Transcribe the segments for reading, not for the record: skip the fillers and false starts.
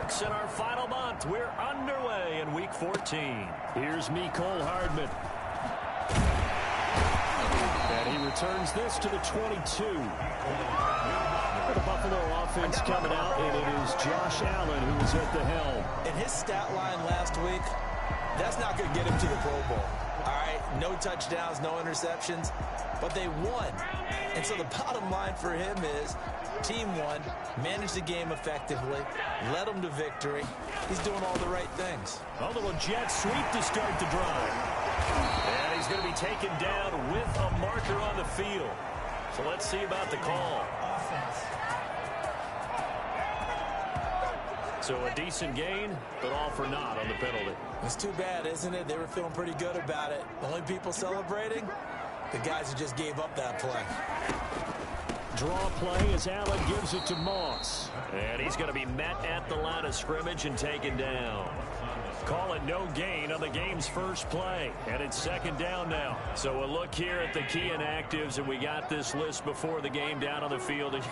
weeks in our final month. We're underway in Week 14. Here's Mecole Hardman. And he returns this to the 22. The Buffalo offense coming out, and it is Josh Allen who is at the helm. And his stat line last week, that's not going to get him to the Pro Bowl. All right, no touchdowns, no interceptions, but they won. And so the bottom line for him is team won, managed the game effectively, led them to victory. He's doing all the right things. A little jet sweep to start the drive. And he's going to be taken down with a marker on the field. So let's see about the call. So a decent gain, but all for naught on the penalty. It's too bad, isn't it? They were feeling pretty good about it. The only people celebrating, the guys who just gave up that play. Draw play as Allen gives it to Moss. And he's going to be met at the line of scrimmage and taken down. Call it no gain on the game's first play. And it's second down now. So a look here at the key inactives, and we got this list before the game down on the field. And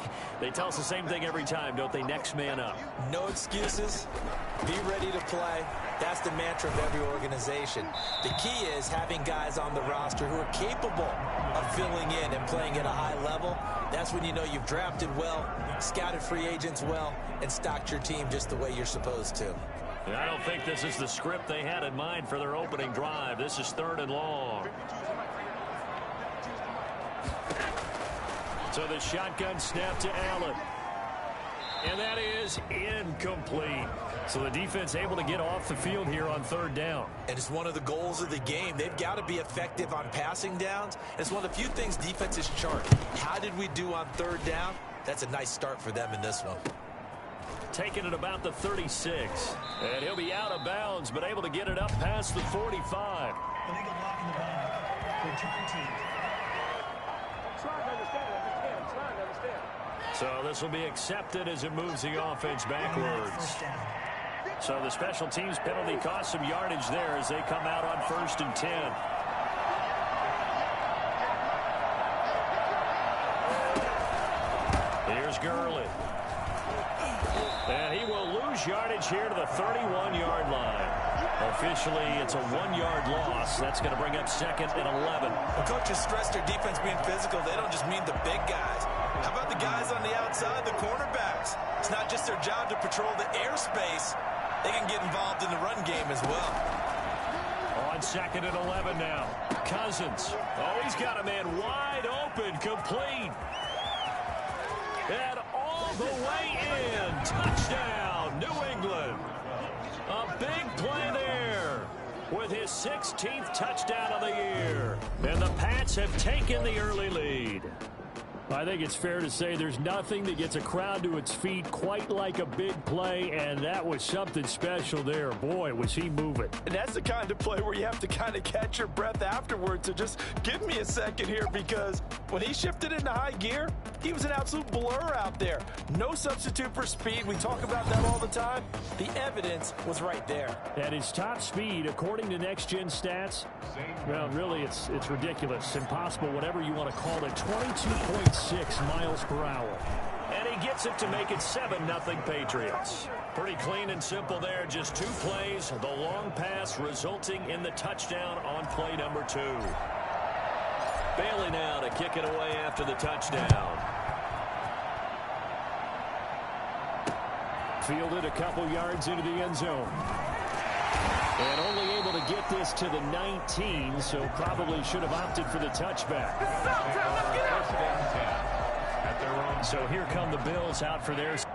they tell us the same thing every time, don't they? Next man up. No excuses. Be ready to play. That's the mantra of every organization. The key is having guys on the roster who are capable of filling in and playing at a high level. That's when you know you've drafted well, scouted free agents well, and stocked your team just the way you're supposed to. And I don't think this is the script they had in mind for their opening drive. This is 3rd and long. So the shotgun snap to Allen. And that is incomplete. So the defense able to get off the field here on 3rd down. And it's one of the goals of the game. They've got to be effective on passing downs. And it's one of the few things defenses chart. How did we do on 3rd down? That's a nice start for them in this one. Taking it about the 36. And he'll be out of bounds, but able to get it up past the 45. Illegal blocking the ball. Return team. So this will be accepted as it moves the offense backwards. So the special teams penalty cost some yardage there as they come out on 1st and 10. Here's Gurley. And he will lose yardage here to the 31-yard line. Officially, it's a 1-yard loss. That's going to bring up 2nd and 11. When coaches stress their defense being physical, they don't just mean the big guys. How about the guys on the outside, the cornerbacks? It's not just their job to patrol the airspace. They can get involved in the run game as well. On 2nd and 11 now. Cousins. Oh, he's got a man wide open, complete. And all the way in. Touchdown, New England. A big play there with his 16th touchdown of the year. And the Pats have taken the early lead. I think it's fair to say there's nothing that gets a crowd to its feet quite like a big play, and that was something special there. Boy, was he moving. And that's the kind of play where you have to kind of catch your breath afterwards. So just give me a second here, because when he shifted into high gear, he was an absolute blur out there. No substitute for speed. We talk about that all the time. The evidence was right there. At his top speed, according to Next Gen Stats, well, really, it's ridiculous, impossible, whatever you want to call it, 22.6 miles per hour. And he gets it to make it 7-0 Patriots. Pretty clean and simple there, just 2 plays, the long pass resulting in the touchdown on play number 2. Bailey now to kick it away after the touchdown. Fielded a couple yards into the end zone. And only able to get this to the 19, so probably should have opted for the touchback. So here come the Bills out for theirs.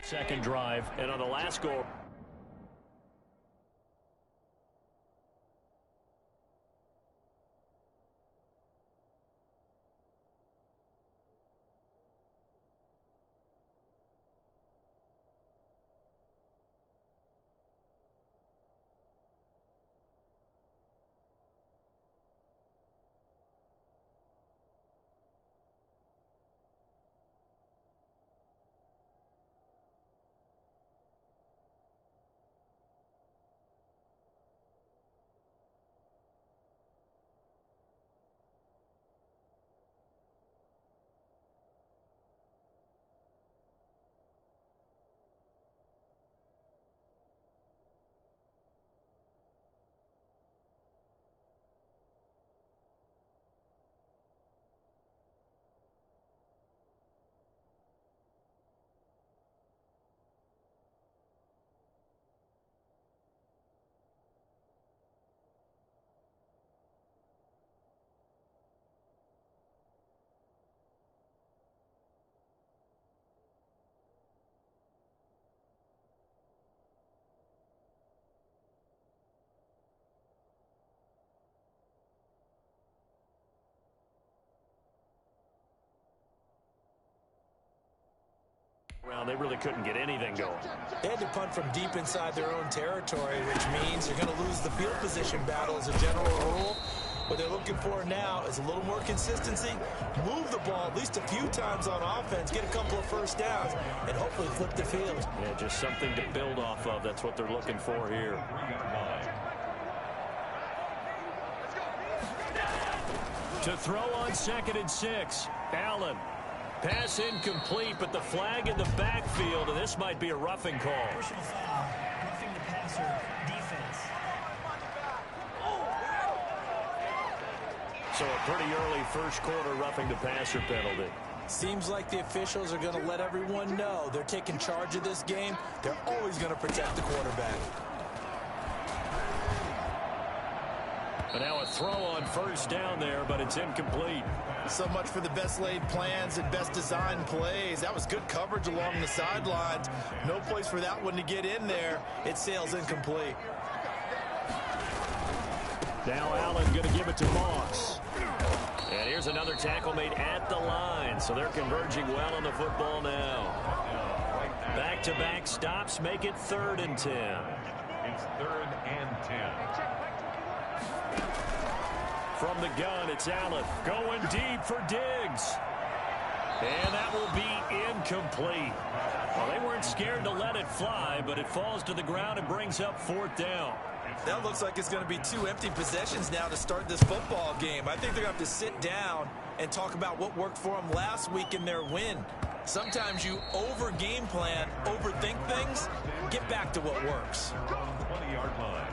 Second drive, and on the last goal. Well, they really couldn't get anything going. They had to punt from deep inside their own territory, which means you're going to lose the field position battle as a general rule. What they're looking for now is a little more consistency, move the ball at least a few times on offense, get a couple of first downs, and hopefully flip the field. Yeah, just something to build off of. That's what they're looking for here. To throw on 2nd and 6. Allen. Pass incomplete, but the flag in the backfield, and this might be a roughing call. Personal foul, roughing the passer, defense. So a pretty early first quarter roughing the passer penalty. Seems like the officials are going to let everyone know they're taking charge of this game. They're always going to protect the quarterback. And now a throw on first down there, but it's incomplete. So much for the best laid plans and best designed plays. That was good coverage along the sidelines. No place for that one to get in there. It sails incomplete. Now Allen going to give it to Moss. And here's another tackle made at the line. So they're converging well on the football now. Back-to-back stops make it 3rd and 10. It's 3rd and 10. From the gun, it's Allen going deep for Diggs. And that will be incomplete. Well, they weren't scared to let it fly, but it falls to the ground and brings up 4th down. That looks like it's going to be 2 empty possessions now to start this football game. I think they're going to have to sit down and talk about what worked for them last week in their win. Sometimes you over-game plan, overthink things, get back to what works. 20-yard line.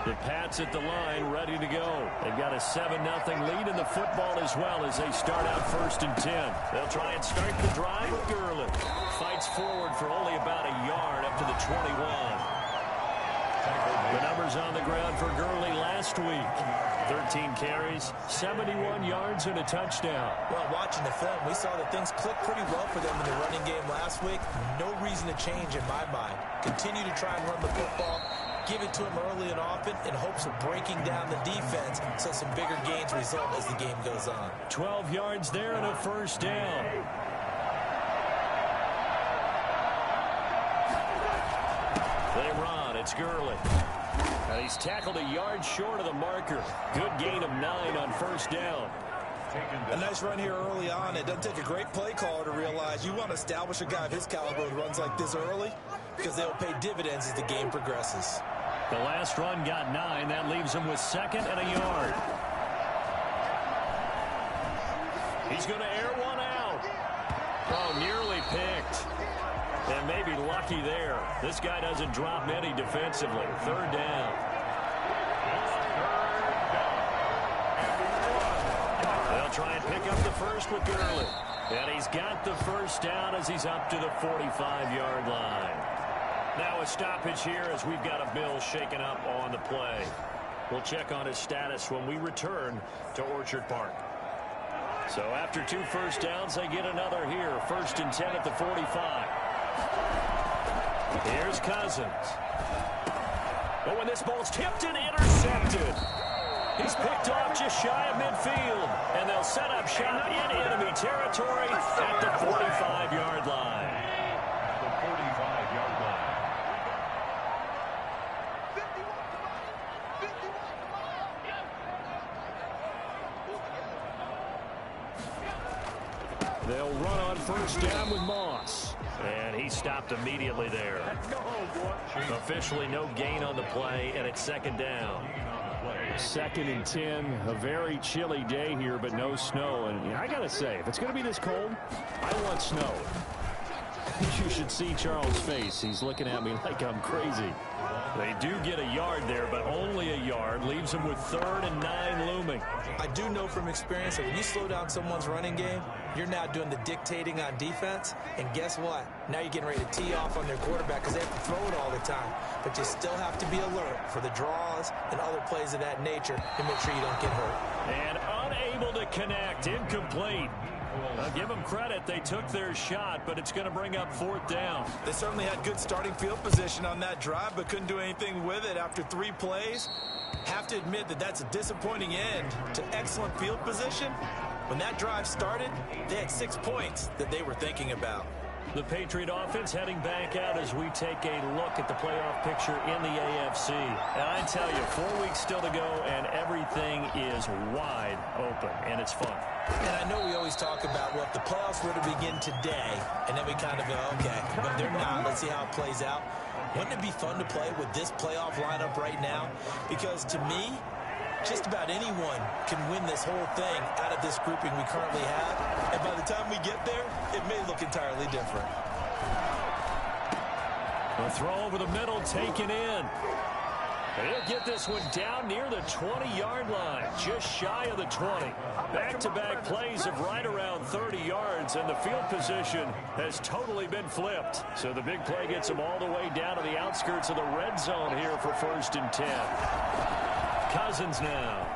The Pats at the line, ready to go. They've got a 7-0 lead in the football as well as they start out 1st and 10. They'll try and start the drive with Gurley. Fights forward for only about a yard up to the 21. The numbers on the ground for Gurley last week. 13 carries, 71 yards, and a touchdown. Well, watching the film, we saw that things clicked pretty well for them in the running game last week. No reason to change in my mind. Continue to try and run the football. Give it to him early and often in hopes of breaking down the defense so some bigger gains result as the game goes on. 12 yards there and a 1st down. They run. It's Gurley. And he's tackled a yard short of the marker. Good gain of 9 on 1st down. A nice run here early on. It doesn't take a great play caller to realize you want to establish a guy of his caliber who runs like this early because they'll pay dividends as the game progresses. The last run got 9. That leaves him with 2nd and a yard. He's going to air one out. Oh, nearly picked. And maybe lucky there. This guy doesn't drop many defensively. 3rd down. They'll try and pick up the first with Gurley. And he's got the 1st down as he's up to the 45-yard line. Now a stoppage here as we've got a Bill shaken up on the play. We'll check on his status when we return to Orchard Park. So after 2 first downs, they get another here. 1st and 10 at the 45. Here's Cousins. But when this ball's tipped and intercepted, he's picked off just shy of midfield. And they'll set up shop in enemy territory at the 45-yard line. The 45-yard line. They'll run on first down with Moss. And he stopped immediately there. Officially no gain on the play, and it's second down. 2nd and 10, a very chilly day here, but no snow. And I got to say, if it's going to be this cold, I want snow. You should see Charles' face. He's looking at me like I'm crazy. They do get a yard there, but only a yard. Leaves them with 3rd and 9 looming. I do know from experience that when you slow down someone's running game, you're now doing the dictating on defense. And guess what? Now you're getting ready to tee off on their quarterback because they have to throw it all the time. But you still have to be alert for the draws and other plays of that nature to make sure you don't get hurt. And unable to connect. Incomplete. I'll give them credit. They took their shot, but it's going to bring up 4th down. They certainly had good starting field position on that drive, but couldn't do anything with it after 3 plays. Have to admit that that's a disappointing end to excellent field position. When that drive started, they had 6 points that they were thinking about. The Patriot offense heading back out as we take a look at the playoff picture in the AFC. And I tell you, 4 weeks still to go, and everything is wide open, and it's fun. And I know we always talk about, well, if the playoffs were to begin today, and then we kind of go, okay, but they're not. Let's see how it plays out. Wouldn't it be fun to play with this playoff lineup right now? Because to me, just about anyone can win this whole thing out of this grouping we currently have. And by the time we get there, it may look entirely different. A throw over the middle taken in. He'll get this one down near the 20-yard line, just shy of the 20. Back-to-back plays of right around 30 yards, and the field position has totally been flipped. So the big play gets them all the way down to the outskirts of the red zone here for 1st and 10. Cousins now.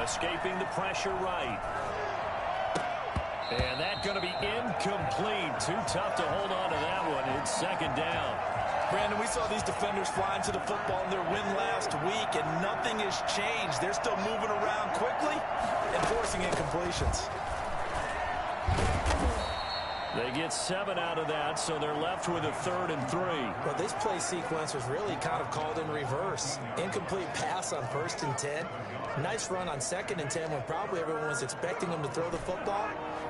Escaping the pressure right. And that's going to be incomplete. Too tough to hold on to that one. It's 2nd down. Brandon, we saw these defenders fly into the football in their win last week, and nothing has changed. They're still moving around quickly and forcing incompletions. They get 7 out of that, so they're left with a 3rd and 3. Well, this play sequence was really kind of called in reverse. Incomplete pass on 1st and 10. Nice run on 2nd and 10 when probably everyone was expecting them to throw the football.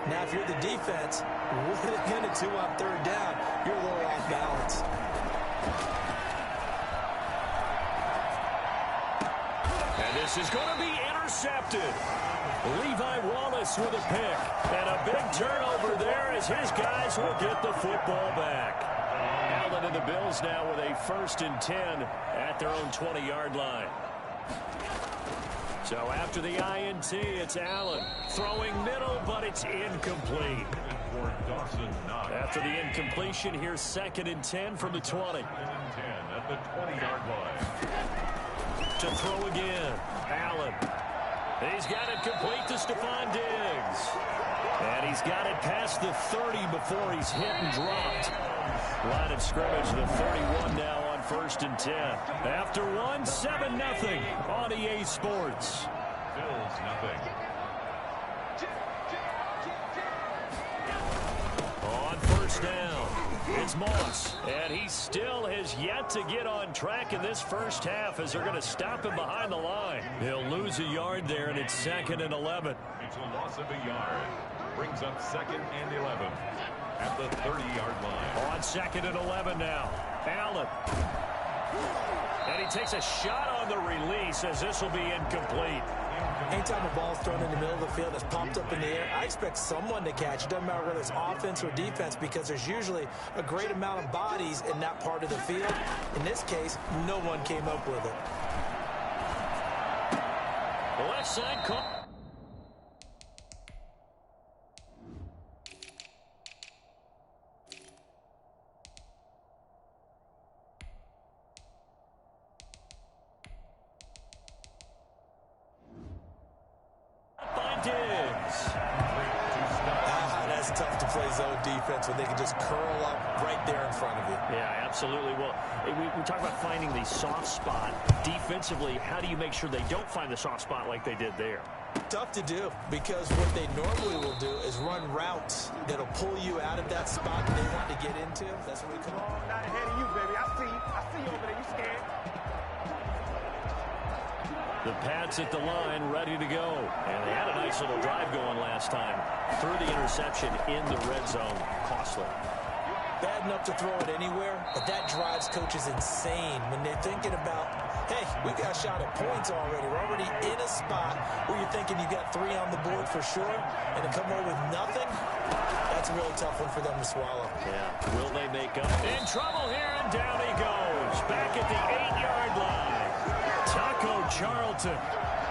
Now, if you're the defense, with a minute 2 on 3rd down, you're a little off balance. And this is going to be intercepted. Levi Wallace with a pick. And a big turnover there as his guys will get the football back. Allen and the Bills now with a 1st and 10 at their own 20-yard line. So after the INT, it's Allen throwing middle, but it's incomplete. After the incompletion, here's 2nd and 10 from the 20. 2nd and 10 at the 20-yard line. To throw again, Allen. He's got it complete to Stephon Diggs. And he's got it past the 30 before he's hit and dropped. Line of scrimmage, the 31 now on 1st and 10. After one, 7-0 on EA Sports. Bills nothing. On 1st down, it's Moss. And he still has yet to get on track in this first half as they're going to stop him behind the line. He'll lose a yard there, and it's 2nd and 11. It's a loss of a yard. Brings up 2nd and 11 at the 30-yard line. On 2nd and 11 now, Allen. And he takes a shot on the release as this will be incomplete. Anytime a ball's thrown in the middle of the field that's popped up in the air, I expect someone to catch it. Doesn't matter whether it's offense or defense, because there's usually a great amount of bodies in that part of the field. In this case, no one came up with it. The left side call. is tough to play zone defense when they can just curl up right there in front of you. Yeah, absolutely. Well, we talk about finding the soft spot. Defensively, how do you make sure they don't find the soft spot like they did there? Tough to do, because what they normally will do is run routes that'll pull you out of that spot that they want to get into. That's when we come on. Not ahead of you, baby. I see you over there. You scared? The Pats at the line, ready to go. And they had a nice little drive going last time. Threw the interception in the red zone. Costly. Bad enough to throw it anywhere, but that drives coaches insane when they're thinking about, hey, we got a shot at points already. We're already in a spot where you're thinking you got 3 on the board for sure, and to come away with nothing, that's a really tough one for them to swallow. Yeah. Will they make up? In trouble here, and down he goes. Back at the 8-yard line. Taco Charlton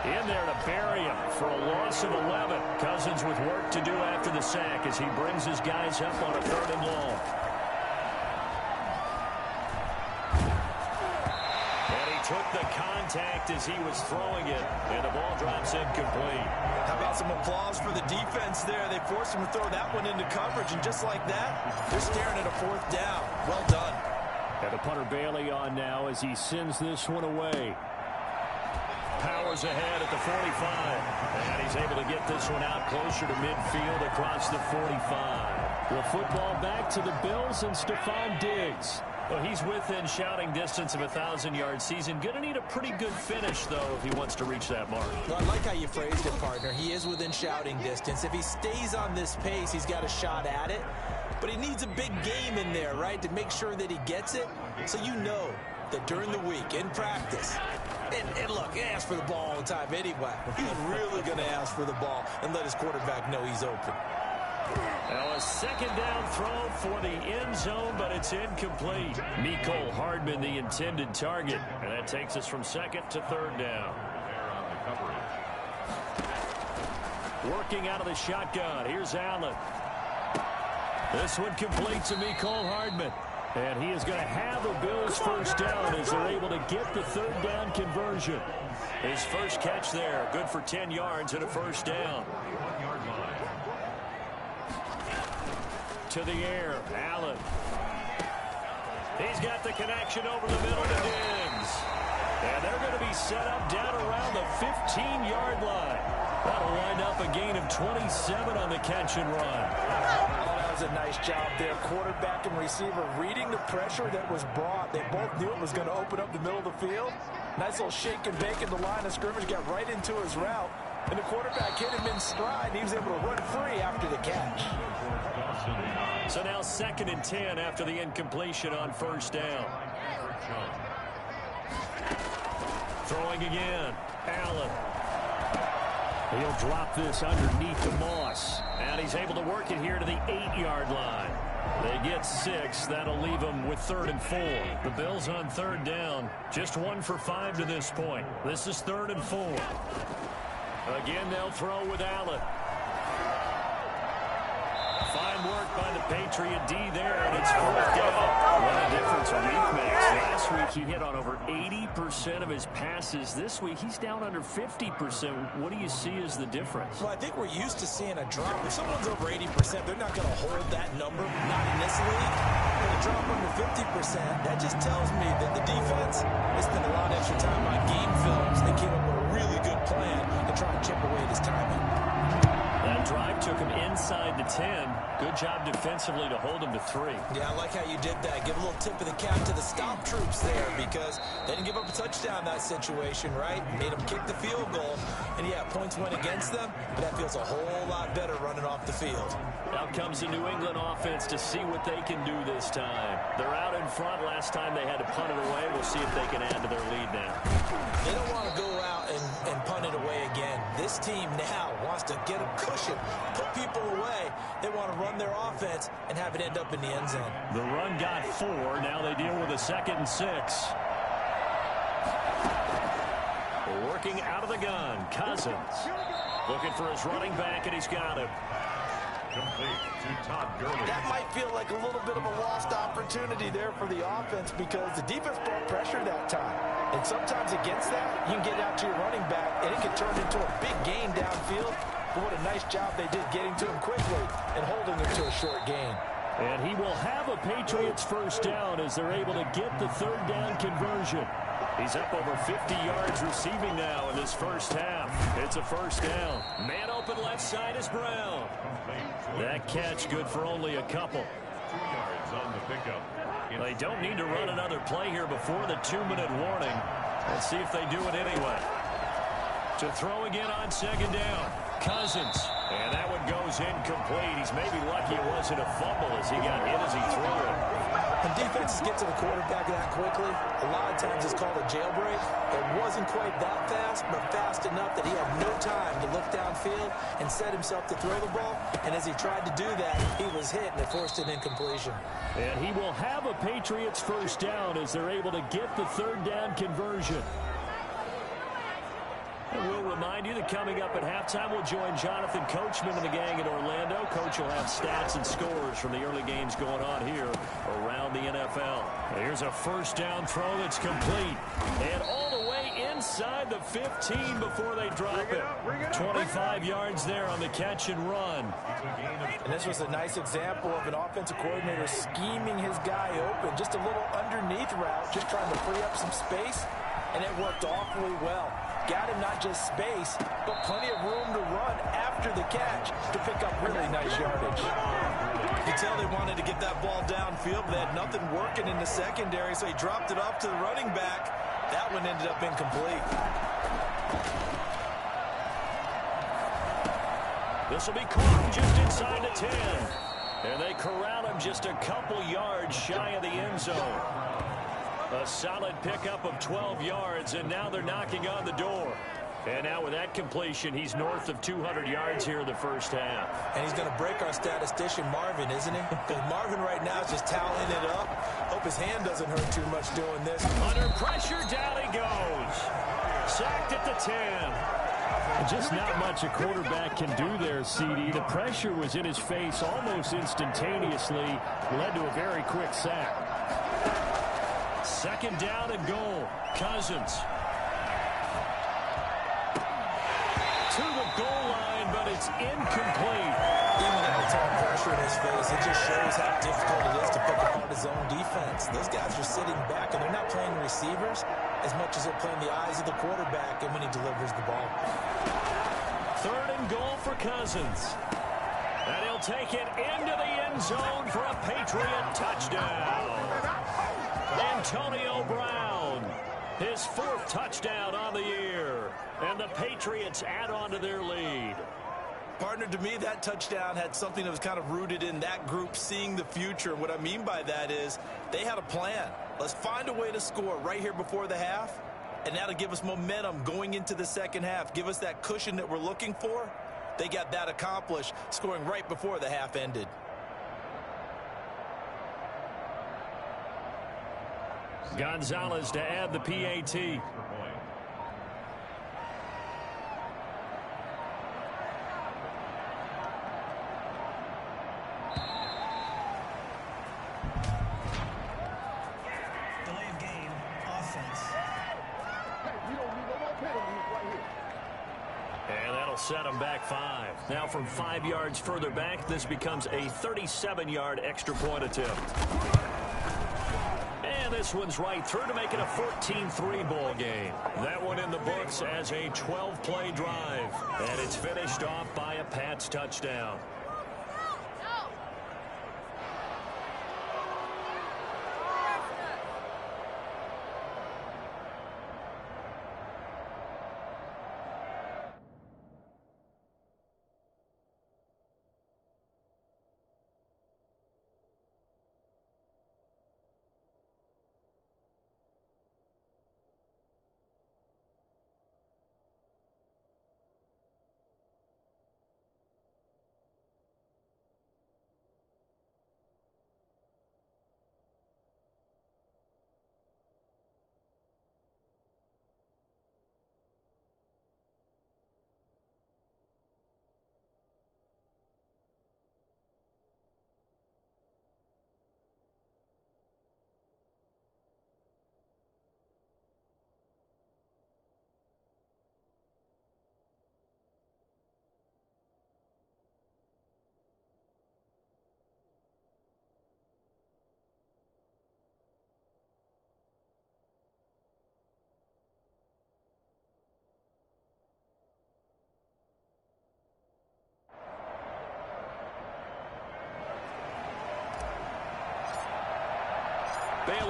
in there to bury him for a loss of 11. Cousins with work to do after the sack as he brings his guys up on a 3rd and long. And he took the contact as he was throwing it, and the ball drops incomplete. How about some applause for the defense there? They forced him to throw that one into coverage, and just like that, they're staring at a 4th down. Well done. And the punter Bailey on now as he sends this one away. Powers ahead at the 45. And he's able to get this one out closer to midfield across the 45. Well, football back to the Bills and Stephon Diggs. Well, he's within shouting distance of a 1,000-yard season. Going to need a pretty good finish, though, if he wants to reach that mark. Well, I like how you phrased it, partner. He is within shouting distance. If he stays on this pace, he's got a shot at it. But he needs a big game in there, right, to make sure that he gets it. So you know that during the week, in practice, and look, he asks for the ball all the time anyway. He's really going to ask for the ball and let his quarterback know he's open. Now a 2nd down throw for the end zone, but it's incomplete. Mecole Hardman, the intended target. And that takes us from 2nd to 3rd down. Working out of the shotgun. Here's Allen. This one complete to Mecole Hardman. And he is going to have a Bills 1st down as they're able to get the 3rd down conversion. His first catch there, good for 10 yards and a 1st down. To the air, Allen. He's got the connection over the middle to Diggs. And they're going to be set up down around the 15-yard line. That'll wind up a gain of 27 on the catch and run. That was a nice job there. Quarterback and receiver reading the pressure that was brought. They both knew it was going to open up the middle of the field. Nice little shake and bake in the line of scrimmage. Got right into his route. And the quarterback hit him in stride. And he was able to run free after the catch. So now 2nd and 10 after the incompletion on 1st down. Throwing again. Allen. He'll drop this underneath the Moss. And he's able to work it here to the 8-yard line. They get 6. That'll leave them with 3rd and 4. The Bills on 3rd down. Just 1 for 5 to this point. This is 3rd and 4. Again, they'll throw with Allen. Fine work by the Patriot D there, and it's 4th down. What a difference a week makes. Last week he hit on over 80% of his passes. This week he's down under 50%. What do you see as the difference? Well, I think we're used to seeing a drop. If someone's over 80%, they're not going to hold that number, not in this league. But a drop under 50%, that just tells me that the defense, they spent a lot of extra time on game films. They came up with a really good plan to try and chip away at his timing. That drive took him inside the 10. Good job defensively to hold him to 3. Yeah, I like how you did that. Give a little tip of the cap to the stop troops there because they didn't give up a touchdown in that situation, right? Made them kick the field goal. And, yeah, points went against them, but that feels a whole lot better running off the field. Now comes the New England offense to see what they can do this time. They're out in front. Last time they had to punt it away. We'll see if they can add to their lead now. They don't want to go out and punt it away again. This team now wants to get a cushion, put people away. They want to run their offense and have it end up in the end zone. The run got 4. Now they deal with a 2nd and 6. Working out of the gun, Cousins. Looking for his running back, and he's got him. Complete to Todd Gurley. That might feel like a little bit of a lost opportunity there for the offense because the defense brought pressure that time. And sometimes against that, you can get out to your running back, and it can turn into a big gain downfield. but what a nice job they did getting to him quickly and holding him to a short gain. And he will have a Patriots first down as they're able to get the third down conversion. He's up over 50 yards receiving now in this first half. It's a first down. Man open left side is Brown. That catch good for only a couple. 2 yards on the pickup. They don't need to run another play here before the 2-minute warning. Let's see if they do it anyway. To throw again on second down. Cousins. And that one goes incomplete. He's maybe lucky it wasn't a fumble as he got hit as he threw it. When defenses get to the quarterback that quickly, a lot of times it's called a jailbreak. It wasn't quite that fast, but fast enough that he had no time to look downfield and set himself to throw the ball. And as he tried to do that, he was hit and it forced an incompletion. And he will have a Patriots first down as they're able to get the third down conversion. And we'll remind you that coming up at halftime, we'll join Jonathan Coachman and the gang in Orlando. Coach will have stats and scores from the early games going on here around the NFL. Here's a first down throw that's complete. And all the way inside the 15 before they drop it. 25 yards there on the catch and run. And this was a nice example of an offensive coordinator scheming his guy open. Just a little underneath route, just trying to free up some space. And it worked awfully well. Got him not just space, but plenty of room to run after the catch to pick up really nice yardage. You can tell they wanted to get that ball downfield, but they had nothing working in the secondary, so he dropped it off to the running back. That one ended up incomplete. This will be caught just inside the 10. And they corral him just a couple yards shy of the end zone. A solid pickup of 12 yards, and now they're knocking on the door. And now with that completion, he's north of 200 yards here in the first half. And he's going to break our statistician Marvin, isn't he? Because Marvin right now is just toweling it up. Hope his hand doesn't hurt too much doing this. Under pressure, down he goes. Sacked at the 10. Just not much a quarterback can do there, CD. The pressure was in his face almost instantaneously. Led to a very quick sack. Second down and goal. Cousins. To the goal line, but it's incomplete. Even at the time pressure in his face, it just shows how difficult it is to pick apart his own defense. Those guys are sitting back, and they're not playing receivers as much as they're playing the eyes of the quarterback and when he delivers the ball. Third and goal for Cousins. And he'll take it into the end zone for a Patriot touchdown. Antonio Brown, his fourth touchdown on the year. And the Patriots add on to their lead. Partner, to me, that touchdown had something that was kind of rooted in that group seeing the future. What I mean by that is they had a plan. Let's find a way to score right here before the half, and that'll give us momentum going into the second half, give us that cushion that we're looking for. They got that accomplished, scoring right before the half ended. Gonzalez to add the PAT. Delay of game, offense. And that'll set him back 5. Now from 5 yards further back, this becomes a 37-yard extra point attempt. And this one's right through to make it a 14-3 ball game. That one in the books as a 12-play drive. And it's finished off by a Pats touchdown.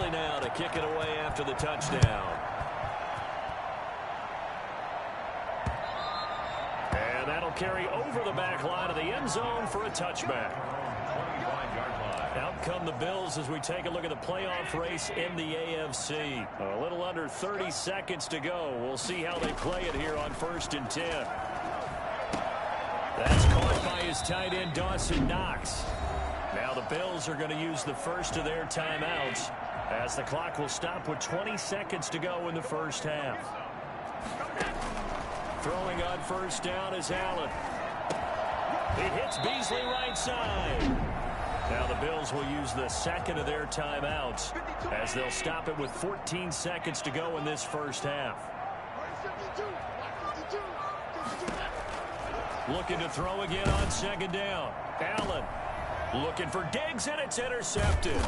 Beasley now to kick it away after the touchdown. And that'll carry over the back line of the end zone for a touchback. 25-yard line. Out come the Bills as we take a look at the playoff race in the AFC. A little under 30 seconds to go. We'll see how they play it here on 1st and 10. That's caught by his tight end, Dawson Knox. Now the Bills are going to use the first of their timeouts as the clock will stop with 20 seconds to go in the first half. Throwing on 1st down is Allen. It hits Beasley right side. Now the Bills will use the second of their timeouts as they'll stop it with 14 seconds to go in this first half. Looking to throw again on 2nd down. Allen looking for Diggs, and it's intercepted.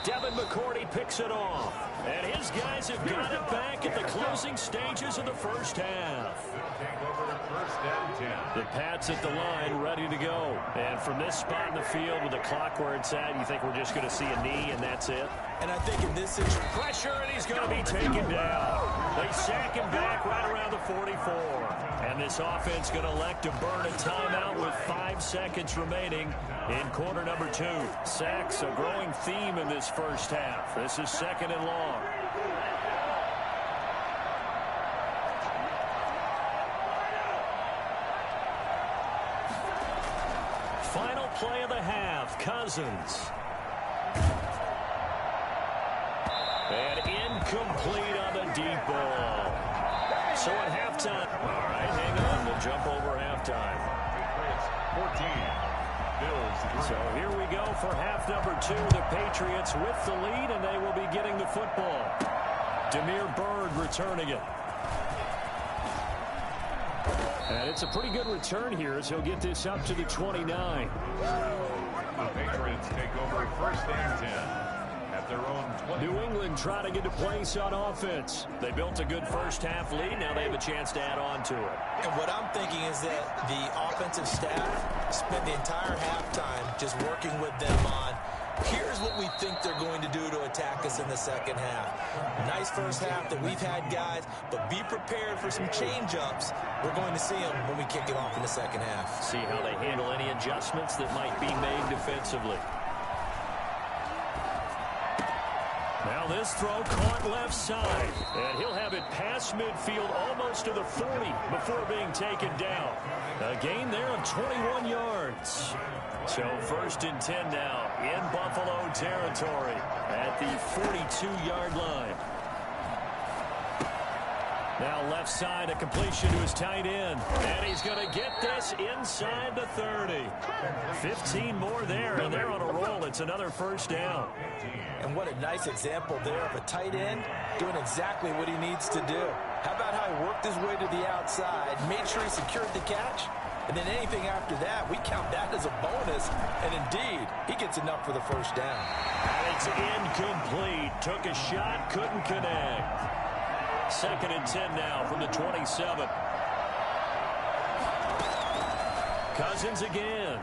Devin McCourty picks it off. And his guys have got it back at the closing stages of the first half. Take over 1st and 10. The Pats at the line ready to go. And from this spot in the field with the clock where it's at, you think we're just going to see a knee and that's it? And I think in this situation, Pressure, and he's going to be taken down. They sack him back right around the 44. And this offense going to elect to burn a timeout with 5 seconds remaining in quarter number 2. Sacks, a growing theme in this first half. This is 2nd and long. Final play of the half, Cousins. And incomplete on the deep ball. So at halftime, all right, hang on, we'll jump over halftime. Patriots 14, Bills 3. So here we go for half number 2. The Patriots with the lead, and they will be getting the football. Damiere Byrd returning it. And it's a pretty good return here as he'll get this up to the 29. The Patriots take over 1st and 10 at their own 20. New England trying to get a place on offense. They built a good first half lead. Now they have a chance to add on to it. and what I'm thinking is that the offensive staff spent the entire halftime just working with them on, here's what we think they're going to do to attack us in the second half. Nice first half that we've had, guys, but be prepared for some change-ups. We're going to see them when we kick it off in the second half. See how they handle any adjustments that might be made defensively. Now this throw caught left side, and he'll have it past midfield almost to the 40 before being taken down. A gain there of 21 yards. So 1st and 10 now in Buffalo territory at the 42-yard line. Now left side, a completion to his tight end. And he's going to get this inside the 30. 15 more there, and they're on a roll. It's another first down. And what a nice example there of a tight end doing exactly what he needs to do. How about how he worked his way to the outside, made sure he secured the catch, and then anything after that, we count that as a bonus. And indeed, he gets enough for the first down. And it's incomplete. Took a shot, couldn't connect. 2nd and 10 now from the 27. Cousins again.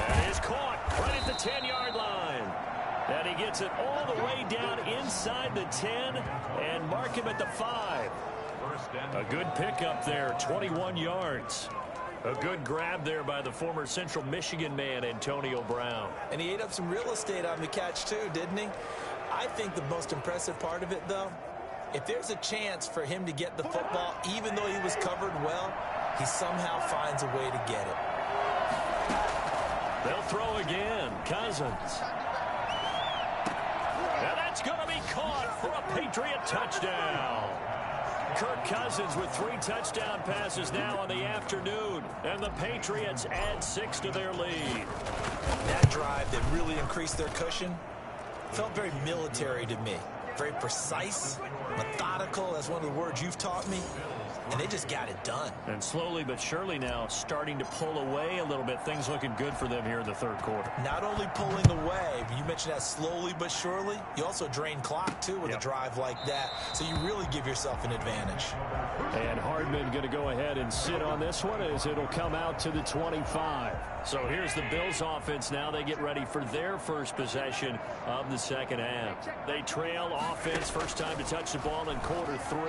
And is caught right at the 10-yard line. And he gets it all the way down inside the 10 and mark him at the 5. A good pickup there, 21 yards. A good grab there by the former Central Michigan man, Antonio Brown. And he ate up some real estate on the catch too, didn't he? I think the most impressive part of it, though, if there's a chance for him to get the football, even though he was covered well, he somehow finds a way to get it. They'll throw again. Cousins. And that's going to be caught for a Patriot touchdown. Kirk Cousins with 3 touchdown passes now on the afternoon. And the Patriots add 6 to their lead. That drive that really increased their cushion felt very military to me. Very precise, methodical, that's one of the words you've taught me. and they just got it done. And slowly but surely now starting to pull away a little bit. Things looking good for them here in the third quarter. Not only pulling away, you mentioned that slowly but surely, you also drain clock, too, with a drive like that. So you really give yourself an advantage. And Hardman going to go ahead and sit on this one as it'll come out to the 25. So here's the Bills offense now. They get ready for their first possession of the second half. They trail offense, first time to touch the ball in quarter 3,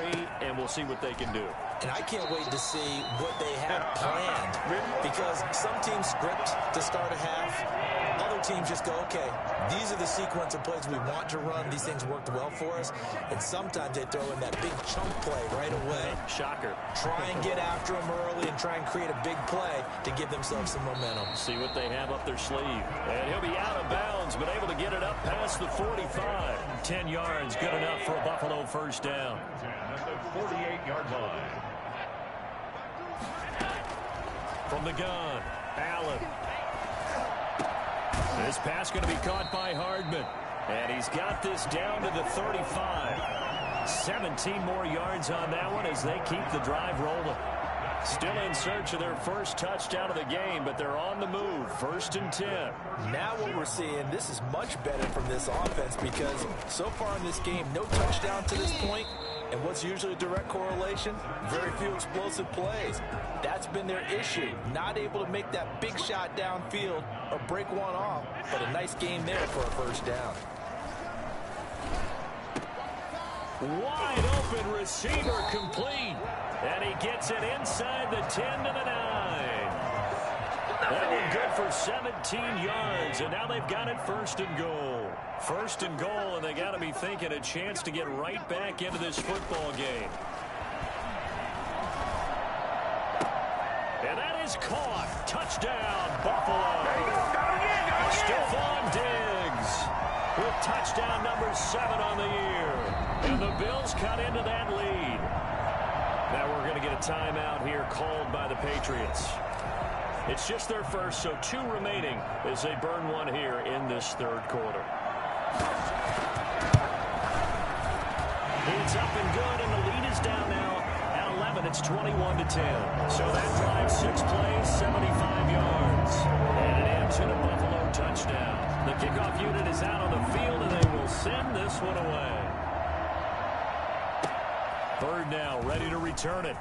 and we'll see what they can do. And I can't wait to see what they have planned, because some teams script to start a half. Other teams just go, okay, these are the sequence of plays we want to run. These things worked well for us. And sometimes they throw in that big chunk play right away. Shocker. Try and get after them early and try and create a big play to give themselves some momentum. See what they have up their sleeve. And he'll be out of bounds, but able to get it up past the 45. 10 yards, good enough for a Buffalo first down. At the 48-yard line. From the gun, Allen. This pass going to be caught by Hardman. And he's got this down to the 35. 17 more yards on that one as they keep the drive rolling. Still in search of their first touchdown of the game, but they're on the move. 1st and 10. Now what we're seeing, this is much better from this offense, because so far in this game, no touchdown to this point. And what's usually a direct correlation? Very few explosive plays. That's been their issue. Not able to make that big shot downfield or break one off, but a nice game there for a first down. Wide open receiver complete. And he gets it inside the 10 to the 9. That one good for 17 yards, and now they've got it 1st and goal. 1st and goal, and they got to be thinking a chance to get right back into this football game. And that is caught. Touchdown, Buffalo. Stephon Diggs with touchdown number 7 on the year. And the Bills cut into that lead. Now we're going to get a timeout here called by the Patriots. It's just their first, so 2 remaining as they burn one here in this third quarter. It's up and good, and the lead is down now at 11. It's 21 to 10. So that drive, 6 plays, 75 yards. And it ends in a Buffalo touchdown. The kickoff unit is out on the field, and they will send this one away. 3rd now, ready to return it.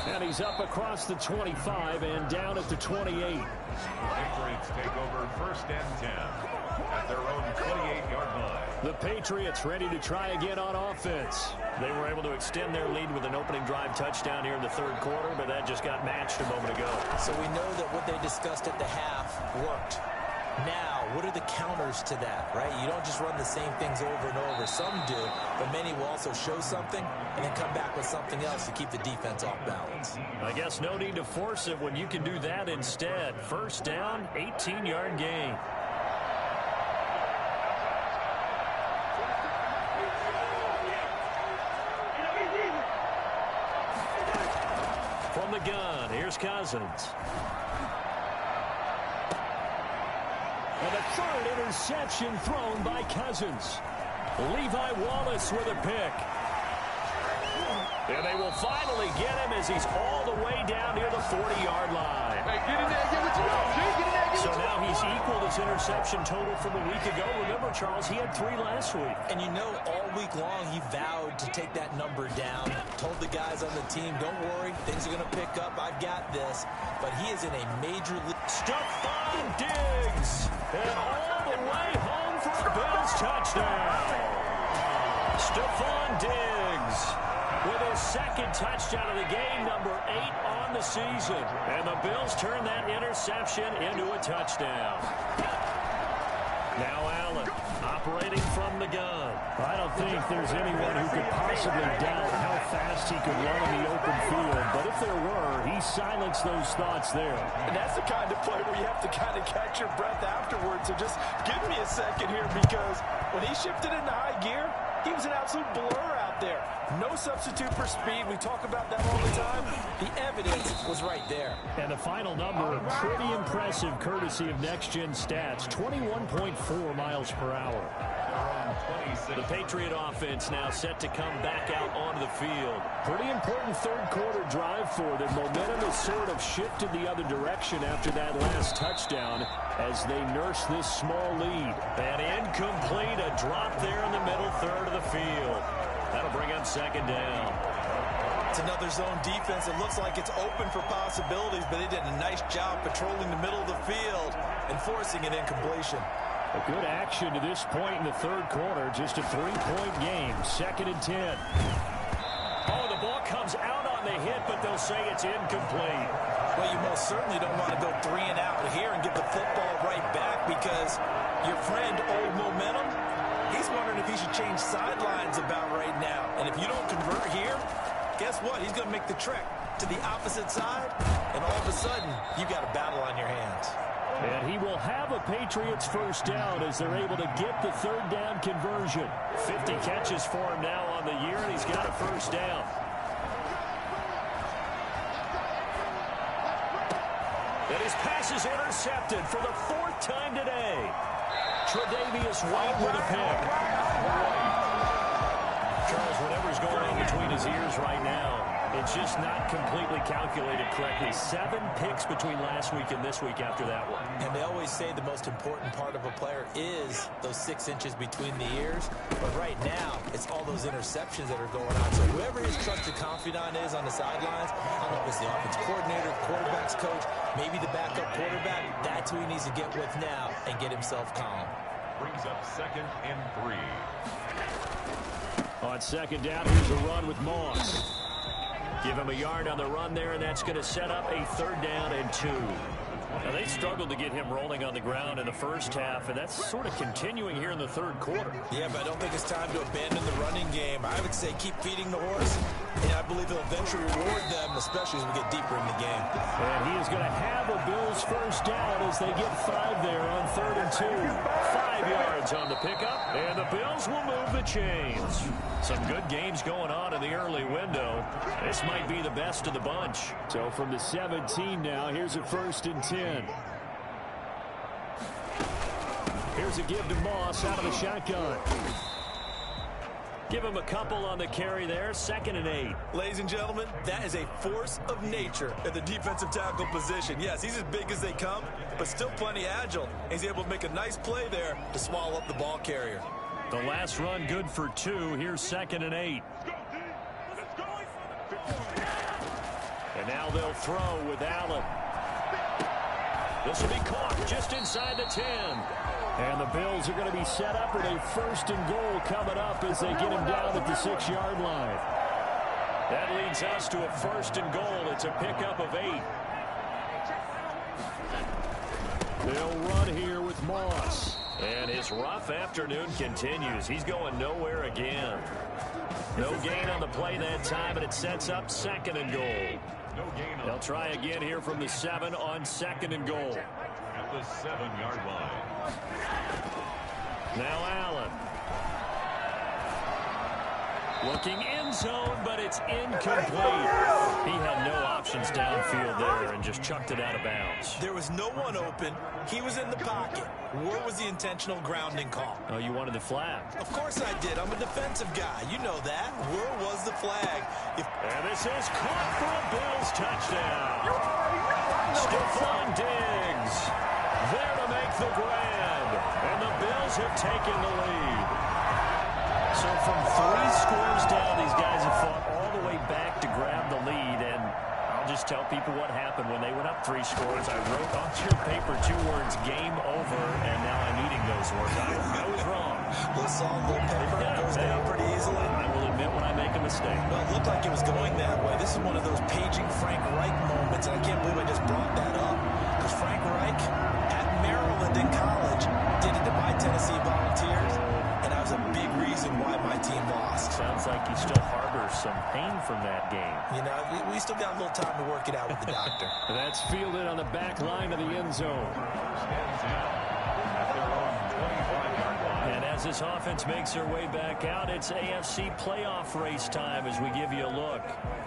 And he's up across the 25 and down at the 28. Patriots take over 1st and 10 at their own 28-yard line. The Patriots ready to try again on offense. They were able to extend their lead with an opening drive touchdown here in the third quarter, but that just got matched a moment ago. So we know that what they discussed at the half worked. Now, what are the counters to that, right? You don't just run the same things over and over. Some do, but many will also show something and then come back with something else to keep the defense off balance. I guess no need to force it when you can do that instead. 1st down, 18-yard gain. From the gun, here's Cousins. And a 3rd interception thrown by Cousins. Levi Wallace with a pick. And they will finally get him as he's all the way down near the 40-yard line. Hey, get in there, get what you know. Get in there, get So what you now he's equaled his interception total from a week ago. Remember, Charles, he had 3 last week. And you know, all week long, he vowed to take that number down. Told the guys on the team, don't worry, things are going to pick up. I've got this. But he is in a major league. Stephon Diggs. And all the way home for a Bills touchdown. Stephon Diggs with his 2nd touchdown of the game, number 8 on the season. And the Bills turn that interception into a touchdown. Now Allen operating from the gun. I don't think there's anyone who could possibly doubt how fast he could run in the open field. But if there were, he silenced those thoughts there. And that's the kind of play where you have to kind of catch your breath afterwards. So just give me a second here, because when he shifted into high gear, he was an absolute blur out there. No substitute for speed. We talk about that all the time. The evidence was right there. And the final number, pretty impressive, courtesy of Next Gen Stats, 21.4 miles per hour. The Patriot offense now set to come back out onto the field. Pretty important third quarter drive for them. Momentum has sort of shifted the other direction after that last touchdown as they nurse this small lead. And incomplete, a drop there in the middle third of the field. That'll bring up second down. It's another zone defense. It looks like it's open for possibilities, but they did a nice job patrolling the middle of the field and forcing an incompletion. A good action to this point in the third quarter. Just a 3-point game. 2nd and 10. Oh, the ball comes out on the hit, but they'll say it's incomplete. Well, you most certainly don't want to go 3 and out here and get the football right back because your friend, Old Momentum, he's wondering if he should change sidelines about right now. And if you don't convert here, guess what? He's going to make the trek to the opposite side, and all of a sudden, you've got a battle on your hands. And he will have a Patriots first down as they're able to get the third down conversion. 50 catches for him now on the year, and he's got a first down. And his pass is intercepted for the 4th time today. Tre'Davious White with a pick. Charles, whatever's going on between his ears right now, it's just not completely calculated correctly. 7 picks between last week and this week after that one. And they always say the most important part of a player is those 6 inches between the ears. But right now, it's all those interceptions that are going on. So whoever his trusted confidant is on the sidelines, I don't know if it's the offense coordinator, quarterback's coach, maybe the backup quarterback, that's who he needs to get with now and get himself calm. Brings up 2nd and 3. On 2nd down, here's a run with Moss. Give him a yard on the run there, and that's going to set up a 3rd down and 2. Now, they struggled to get him rolling on the ground in the first half, and that's sort of continuing here in the third quarter. Yeah, but I don't think it's time to abandon the running game. I would say keep feeding the horse, and I believe it'll eventually reward them, especially as we get deeper in the game. And he is going to have a Bills first down as they get 5 there on 3rd and 2. 5 yards on the pickup, and the Bills will move the chains. Some good games going on in the early window. This might be the best of the bunch. So from the 17 now, here's a 1st and 10. Here's a give to Moss out of the shotgun. Give him a couple on the carry there. 2nd and 8. Ladies and gentlemen, that is a force of nature at the defensive tackle position. Yes, he's as big as they come, but still plenty agile. He's able to make a nice play there to swallow up the ball carrier. The last run good for 2. Here's 2nd and 8. And now they'll throw with Allen. This will be caught just inside the 10. And the Bills are going to be set up with a 1st and goal coming up as they get him down at the 6-yard line. That leads us to a 1st and goal. It's a pickup of 8. They'll run here with Moss. And his rough afternoon continues. He's going nowhere again. No gain on the play that time, and it sets up 2nd and goal. They'll try again here from the 7 on 2nd and goal. At the 7-yard line. Now Allen. Looking end zone, but it's incomplete. He had no options downfield there and just chucked it out of bounds. There was no one open. He was in the pocket. Where was the intentional grounding call? Oh, you wanted the flag. Of course I did. I'm a defensive guy. You know that. Where was the flag? And this is caught for a Bills touchdown. Stephon Diggs there to make the grab. And the Bills have taken the lead. So from 3 scores down, these guys have fought all the way back to grab the lead. And I'll just tell people what happened when they went up 3 scores. I wrote on your paper 2 words, game over, and now I'm eating those words. I was wrong. Little salt, little pepper, goes down pretty easily. I will admit when I make a mistake. Well, it looked like it was going that way. This is one of those paging Frank Reich moments, and I can't believe I just brought that up. Because Frank Reich, at Maryland in college, did it to my Tennessee Volunteers, and that was a big reason why my team lost. Sounds like you still harbor some pain from that game. You know, we still got a little time to work it out with the doctor. That's fielded on the back line of the end zone. And as this offense makes their way back out, it's AFC playoff race time as we give you a look.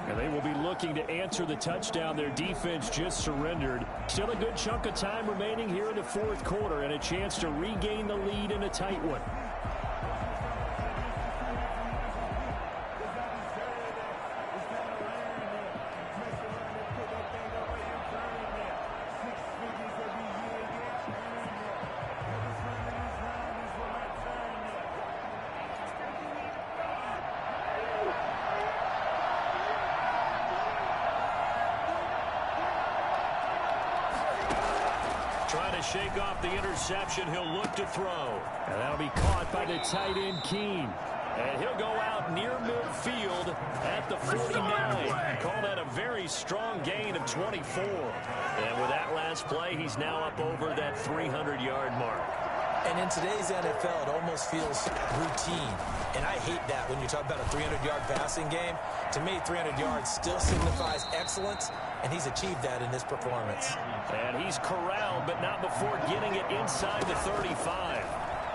And they will be looking to answer the touchdown their defense just surrendered. Still a good chunk of time remaining here in the 4th quarter and a chance to regain the lead in a tight one. Trying to shake off the interception. He'll look to throw. And that'll be caught by the tight end, Keene. And he'll go out near midfield at the 49. Call that a very strong gain of 24. And with that last play, he's now up over that 300-yard mark. And in today's NFL, it almost feels routine. And I hate that when you talk about a 300-yard passing game. To me, 300 yards still signifies excellence, and he's achieved that in this performance. And he's corralled, but not before getting it inside the 35.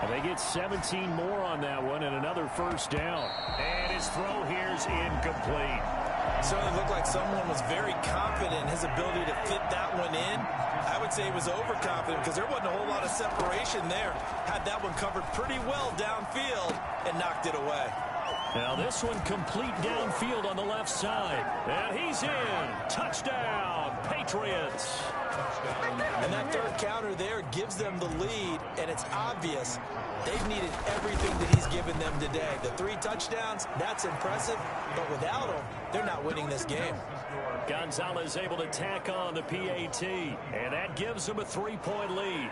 And they get 17 more on that one and another first down. And his throw here's incomplete. Certainly looked like someone was very confident in his ability to fit that one in. I would say he was overconfident because there wasn't a whole lot of separation there. Had that one covered pretty well downfield and knocked it away. Now this one complete downfield on the left side. And he's in. Touchdown, Patriots. And that third counter there gives them the lead, and it's obvious they've needed everything that he's given them today. The 3 touchdowns, that's impressive, but without him, they're not winning this game. Gonzalez able to tack on the PAT, and that gives them a 3-point lead.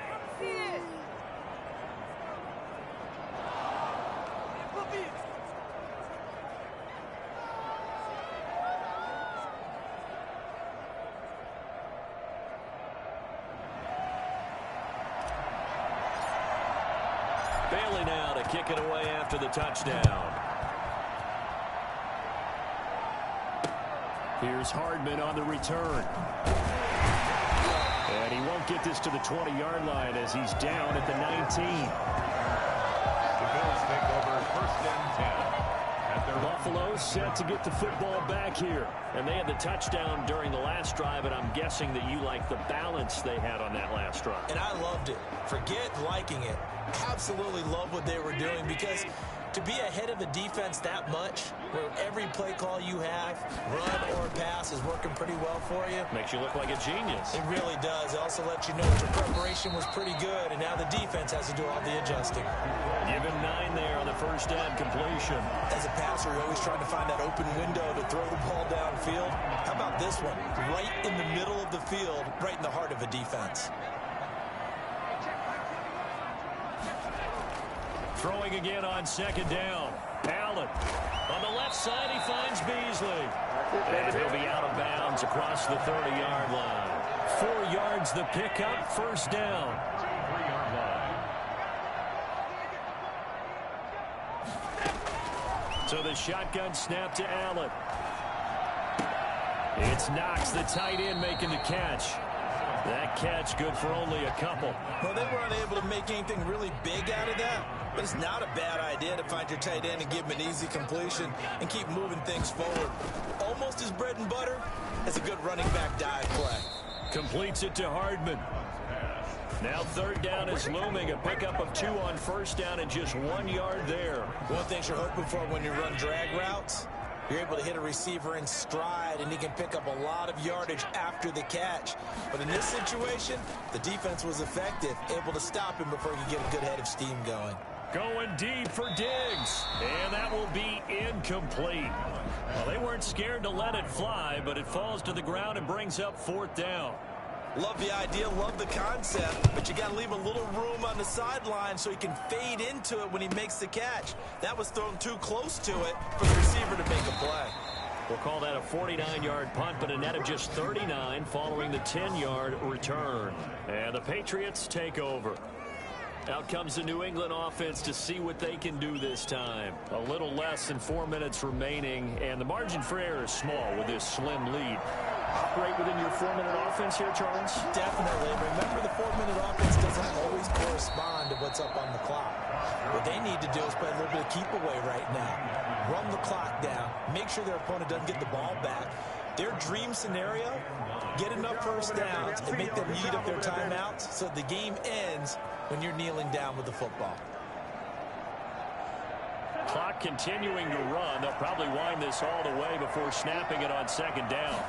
Bailey now to kick it away after the touchdown. Here's Hardman on the return. And he won't get this to the 20-yard line as he's down at the 19. The Bills take over first and 10. Buffalo set to get the football back here. And they had the touchdown during the last drive, and I'm guessing that you like the balance they had on that last drive. And I loved it. Forget liking it. Absolutely love what they were doing, because to be ahead of a defense that much, where every play call you have, run or pass, is working pretty well for you. Makes you look like a genius. It really does. It also lets you know that your preparation was pretty good, and now the defense has to do all the adjusting. Give him 9 there on the first down completion. As a passer, you're always trying to find that open window to throw the ball downfield. How about this one? Right in the middle of the field, right in the heart of a defense. Throwing again on second down. Allen. On the left side, he finds Beasley. And he'll be out of bounds across the 30-yard line. 4 yards the pickup, first down. 3-yard line. So the shotgun snap to Allen. It's Knox, the tight end, making the catch. That catch good for only a couple. Well, they were unable to make anything really big out of that, but it's not a bad idea to find your tight end and give him an easy completion and keep moving things forward. Almost as bread and butter as a good running back dive play. Completes it to Hardman. Now third down is looming. A pickup of 2 on first down and just 1 yard there. One thing you're hoping for when you run drag routes, you're able to hit a receiver in stride, and he can pick up a lot of yardage after the catch. But in this situation, the defense was effective, able to stop him before he could get a good head of steam going. Going deep for Diggs, and that will be incomplete. Well, they weren't scared to let it fly, but it falls to the ground and brings up 4th down. Love the idea, love the concept, but you got to leave a little room on the sideline so he can fade into it when he makes the catch. That was thrown too close to it for the receiver to make a play. We'll call that a 49-yard punt, but a net of just 39 following the 10-yard return. And the Patriots take over. Out comes the New England offense to see what they can do this time. A little less than 4 minutes remaining, and the margin for error is small with this slim lead. Operate within your 4-minute offense here, Charles? Definitely. Remember, the 4-minute offense doesn't always correspond to what's up on the clock. What they need to do is play a little bit of keep away right now. Run the clock down. Make sure their opponent doesn't get the ball back. Their dream scenario, get enough first downs and make them eat up their timeouts so the game ends when you're kneeling down with the football. Clock continuing to run. They'll probably wind this all the way before snapping it on second down.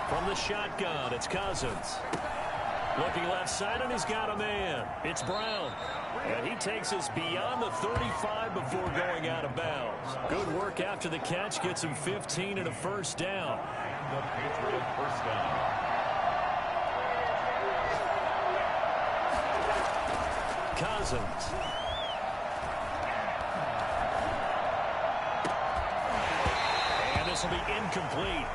From the shotgun, it's Cousins. Looking left side, and he's got a man. It's Brown. And he takes us beyond the 35 before going out of bounds. Good work after the catch. Gets him 15 and a first down. The Patriot first down. Cousins. And this will be incomplete.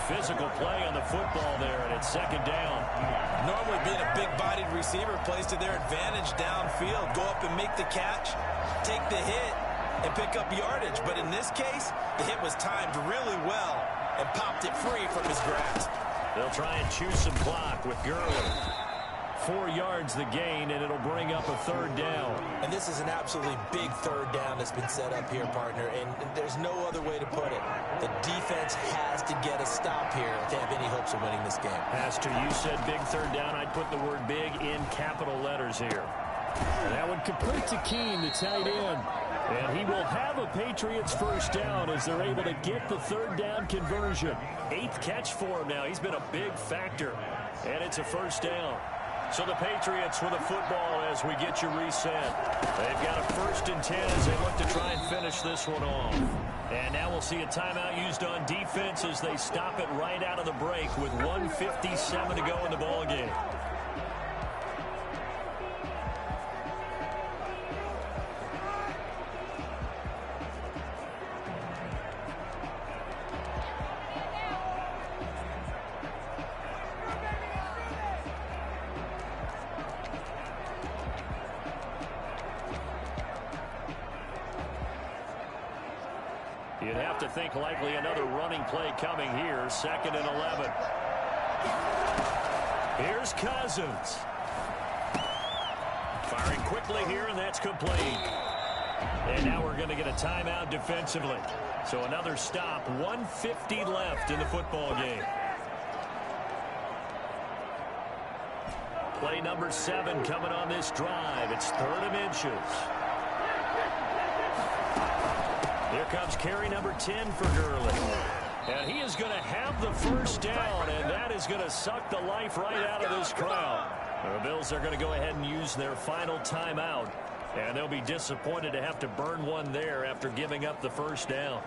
Physical play on the football there, and it's second down. Normally being a big-bodied receiver plays to their advantage downfield. Go up and make the catch, take the hit, and pick up yardage. But in this case, the hit was timed really well and popped it free from his grasp. They'll try and choose some clock with Gurley. 4 yards the gain, and it'll bring up a third down. And this is an absolutely big third down that's been set up here, partner, and there's no other way to put it. The defense has to get a stop here to have any hopes of winning this game. Pastor, you said big third down. I'd put the word big in capital letters here. And that would complete to Keene, the tight end. And he will have a Patriots first down as they're able to get the third down conversion. 8th catch for him now. He's been a big factor. And it's a first down. So the Patriots with a football as we get you reset. They've got a 1st and 10 as they look to try and finish this one off. And now we'll see a timeout used on defense as they stop it right out of the break with 1:57 to go in the ball game. You'd have to think likely another running play coming here. 2nd and 11. Here's Cousins. Firing quickly here, and that's complete. And now we're going to get a timeout defensively. So another stop. 1:50 left in the football game. Play number 7 coming on this drive. It's 3rd and inches. Here comes carry number 10 for Gurley. And he is going to have the first down, and that is going to suck the life right out of this crowd. The Bills are going to go ahead and use their final timeout, and they'll be disappointed to have to burn one there after giving up the first down.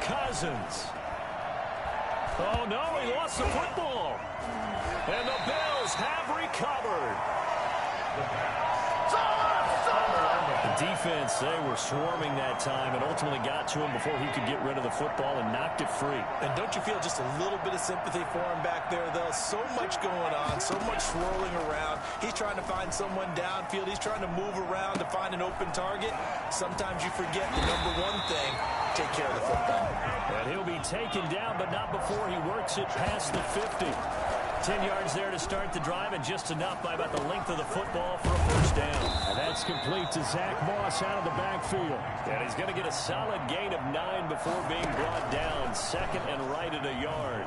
Cousins. Oh, no, he lost the football. And the Bills have recovered. The defense, they were swarming that time and ultimately got to him before he could get rid of the football and knocked it free. And don't you feel just a little bit of sympathy for him back there, though? So much going on, so much swirling around. He's trying to find someone downfield. He's trying to move around to find an open target. Sometimes you forget the number one thing, take care of the football. And he'll be taken down, but not before he works it past the 50. 10 yards there to start the drive, and just enough by about the length of the football for a first down. And that's complete to Zach Moss out of the backfield. And he's going to get a solid gain of 9 before being brought down. 2nd and right at a yard.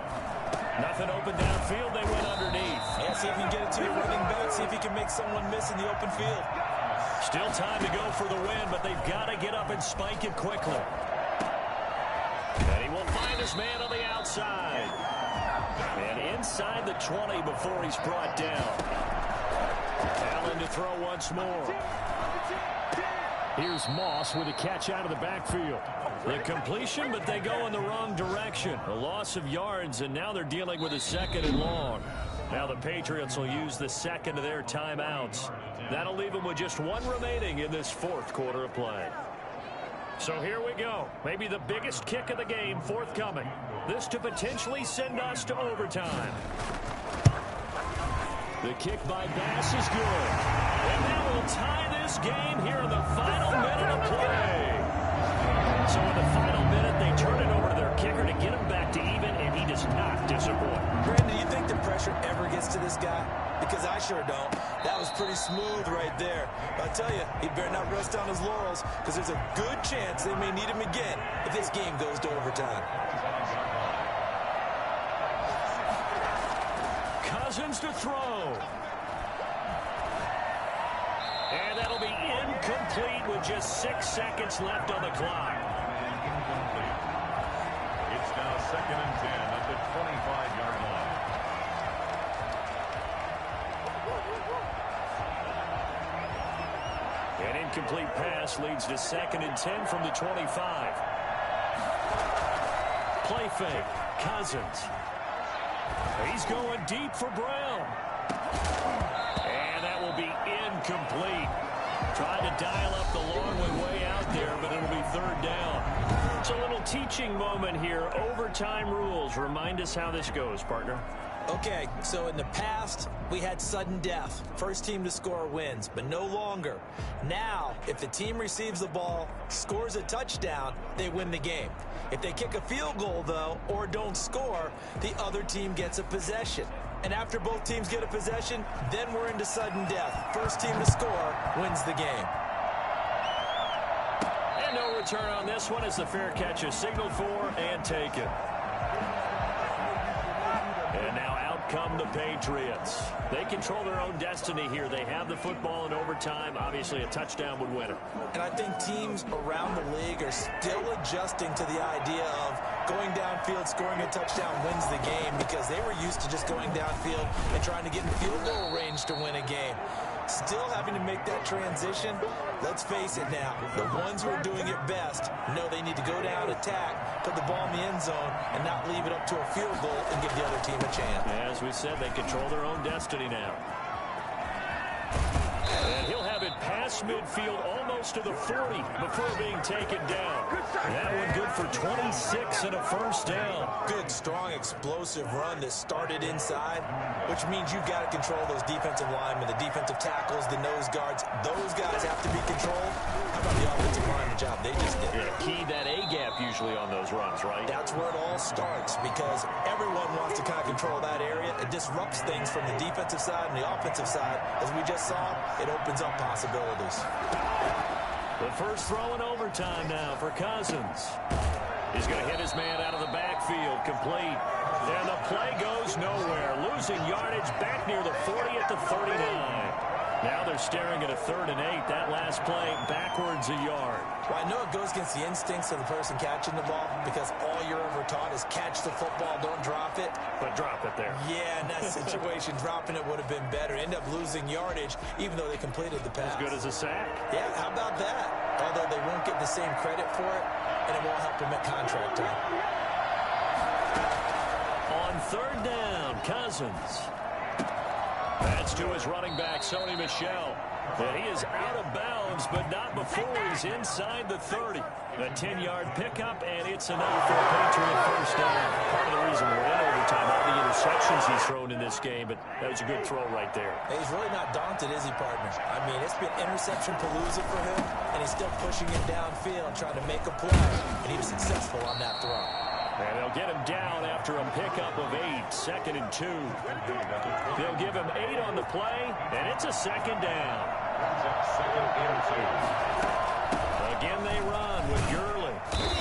Nothing open downfield. They went underneath. Yeah, see if you can get it to your running back. See if you can make someone miss in the open field. Still time to go for the win, but they've got to get up and spike it quickly. And he will find his man on the outside. And inside the 20 before he's brought down. Allen to throw once more. Here's Moss with a catch out of the backfield. The completion, but they go in the wrong direction. A loss of yards, and now they're dealing with a 2nd and long. Now the Patriots will use the 2nd of their timeouts. That'll leave them with just 1 remaining in this 4th quarter of play. So here we go. Maybe the biggest kick of the game forthcoming. This to potentially send us to overtime. The kick by Bass is good. And that will tie this game here in the final minute of play. So in the final minute, they turn it over to their kicker to get him back to even, and he does not disappoint. Brandon, do you think the pressure ever gets to this guy? Because I sure don't. That was pretty smooth right there. But I tell you, he better not rest on his laurels, because there's a good chance they may need him again if this game goes to overtime. Cousins to throw. And that'll be incomplete with just 6 seconds left on the clock. It's now 2nd and 10 at the 25-yard line. An incomplete pass leads to 2nd and 10 from the 25. play fake. Cousins. He's going deep for Brown. And that will be incomplete. Trying to dial up the long one way out there, but it'll be third down. It's a little teaching moment here. Overtime rules. Remind us how this goes, partner. Okay, so in the past, we had sudden death. First team to score wins, but no longer. Now, if the team receives the ball, scores a touchdown, they win the game. If they kick a field goal, though, or don't score, the other team gets a possession. And after both teams get a possession, then we're into sudden death. First team to score wins the game. And no return on this one as the fair catch is signaled for and taken. And now out come the Patriots. They control their own destiny here. They have the football in overtime. Obviously, a touchdown would win it. And I think teams around the league are still adjusting to the idea of going downfield, scoring a touchdown wins the game, because they were used to just going downfield and trying to get in field goal range to win a game. Still having to make that transition. Let's face it now, the ones who are doing it best know they need to go down, attack, put the ball in the end zone, and not leave it up to a field goal and give the other team a chance. As we said, they control their own destiny now. And he'll have it past midfield, almost to the 40 before being taken down. That one good for 26 and a first down. Good, strong, explosive run that started inside, which means you've got to control those defensive linemen, the defensive tackles, the nose guards. Those guys have to be controlled. How about the offensive line, the job they just did? Yeah, key that A-gap usually on those runs, right? That's where it all starts, because everyone wants to kind of control that area. It disrupts things from the defensive side and the offensive side. As we just saw, it opens up possibilities. The first throw in overtime now for Cousins. He's going to hit his man out of the backfield, complete. And the play goes nowhere. Losing yardage back near the 40 at the 39. Now they're staring at a 3rd and 8. That last play backwards a yard. Well, I know it goes against the instincts of the person catching the ball, because all you're ever taught is catch the football, don't drop it. But drop it there. Yeah, in that situation, dropping it would have been better. End up losing yardage, even though they completed the pass. As good as a sack. Yeah, how about that? Although they won't get the same credit for it, and it won't help them at contract time. On 3rd down, Cousins. That's to his running back, Sony Michel. And he is out of bounds, but not before he's inside the 30. A 10-yard pickup, and it's enough for a Patriot first down. Part of the reason we're in overtime, all the interceptions he's thrown in this game, but that was a good throw right there. He's really not daunted, is he, partner? I mean, it's been interception palooza for him, and he's still pushing it downfield, trying to make a play, and he was successful on that throw. And they'll get him down after a pickup of 8, 2nd and 2. They'll give him 8 on the play, and it's a 2nd down. Again, they run with Gurley.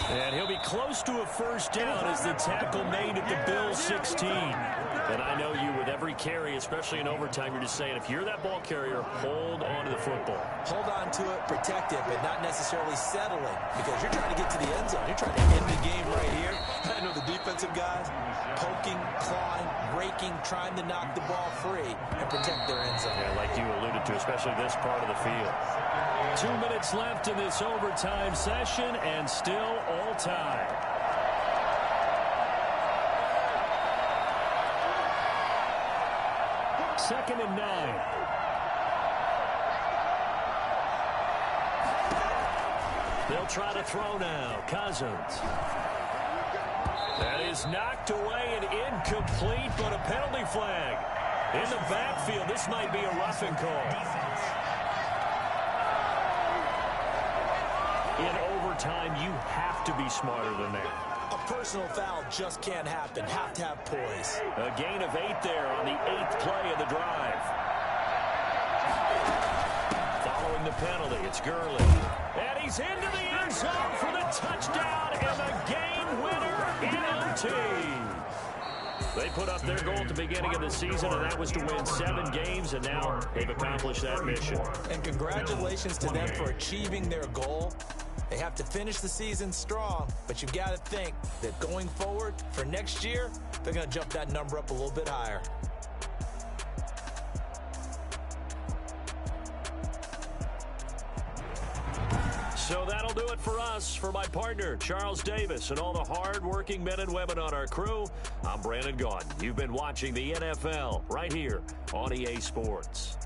And he'll be close to a first down as the tackle made at the Bills 16. And I know you, with every carry, especially in overtime, you're just saying, if you're that ball carrier, hold on to the football. Hold on to it, protect it, but not necessarily settling, because you're trying to get to the end zone. You're trying to end the game right here. I know the defensive guys poking, clawing, raking, trying to knock the ball free and protect their end zone. Yeah, like you alluded to, especially this part of the field. 2 minutes left in this overtime session, and still all tied. Second and 9. They'll try to throw now. Cousins. That is knocked away and incomplete, but a penalty flag. In the backfield, this might be a roughing call. In overtime, you have to be smarter than that. A personal foul just can't happen. Have to have poise. A gain of 8 there on the 8th play of the drive. Following the penalty, it's Gurley. And he's into the end zone for the touchdown and the game winner in OT. They put up their goal at the beginning of the season, and that was to win 7 games, and now they've accomplished that mission. And congratulations to them for achieving their goal. They have to finish the season strong, but you've got to think that going forward for next year, they're going to jump that number up a little bit higher. So that'll do it for us. For my partner, Charles Davis, and all the hard-working men and women on our crew, I'm Brandon Gaudin. You've been watching the NFL right here on EA Sports.